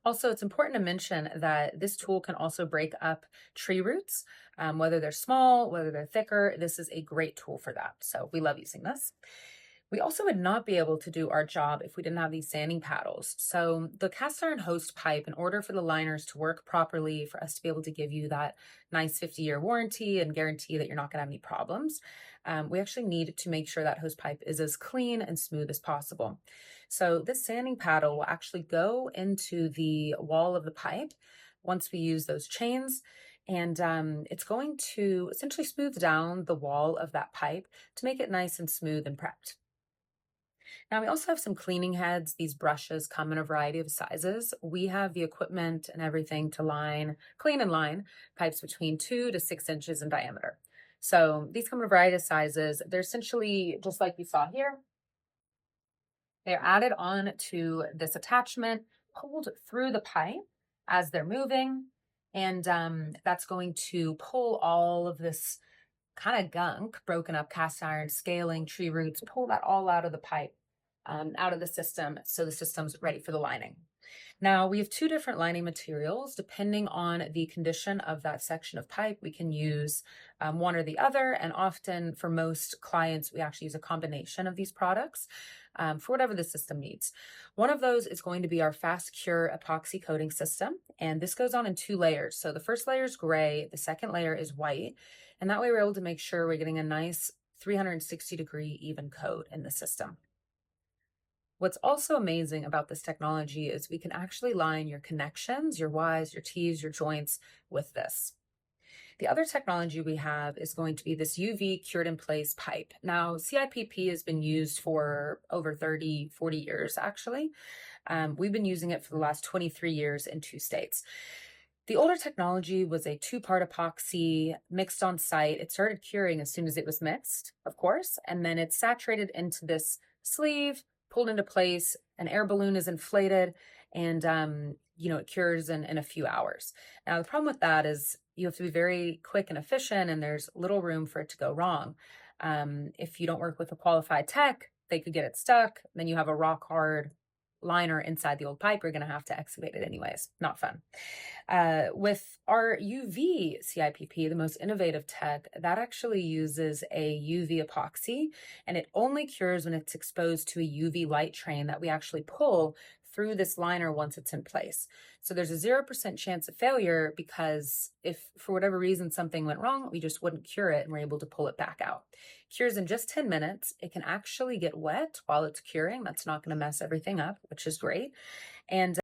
Also, it's important to mention that this tool can also break up tree roots, whether they're small, whether they're thicker. This is a great tool for that. So we love using this. We also would not be able to do our job if we didn't have these sanding paddles. So the cast iron hose pipe, in order for the liners to work properly, for us to be able to give you that nice 50-year warranty and guarantee that you're not going to have any problems, we actually need to make sure that hose pipe is as clean and smooth as possible. So this sanding paddle will actually go into the wall of the pipe once we use those chains. And it's going to essentially smooth down the wall of that pipe to make it nice and smooth and prepped. Now, we also have some cleaning heads. These brushes come in a variety of sizes. We have the equipment and everything to clean and line pipes between 2 to 6 inches in diameter. So these come in a variety of sizes. They're essentially just like you saw here. They're added on to this attachment, pulled through the pipe as they're moving. And that's going to pull all of this kind of gunk, broken up cast iron, scaling, tree roots, pull that all out of the pipe, out of the system, so the system's ready for the lining. Now, we have two different lining materials. Depending on the condition of that section of pipe, we can use one or the other. And often for most clients, we actually use a combination of these products for whatever the system needs. One of those is going to be our Fast Cure epoxy coating system. And this goes on in 2 layers. So the first layer is gray, the second layer is white. And that way we're able to make sure we're getting a nice 360-degree even coat in the system. What's also amazing about this technology is we can actually line your connections, your Ys, your Ts, your joints with this. The other technology we have is going to be this UV cured in place pipe. Now, CIPP has been used for over 30, 40 years, actually. We've been using it for the last 23 years in 2 states. The older technology was a 2-part epoxy mixed on site. It started curing as soon as it was mixed, of course, and then it's saturated into this sleeve, pulled into place, an air balloon is inflated, and it cures in a few hours. Now, the problem with that is you have to be very quick and efficient, and there's little room for it to go wrong. If you don't work with a qualified tech, they could get it stuck. Then you have a rock hard liner inside the old pipe. You're going to have to excavate it anyways. Not fun. With our UV CIPP, the most innovative tech, that actually uses a UV epoxy, and it only cures when it's exposed to a UV light train that we actually pull through this liner once it's in place. So there's a 0% chance of failure, because if for whatever reason something went wrong, we just wouldn't cure it and we're able to pull it back out. Cures in just 10 minutes. It can actually get wet while it's curing. That's not going to mess everything up, which is great. And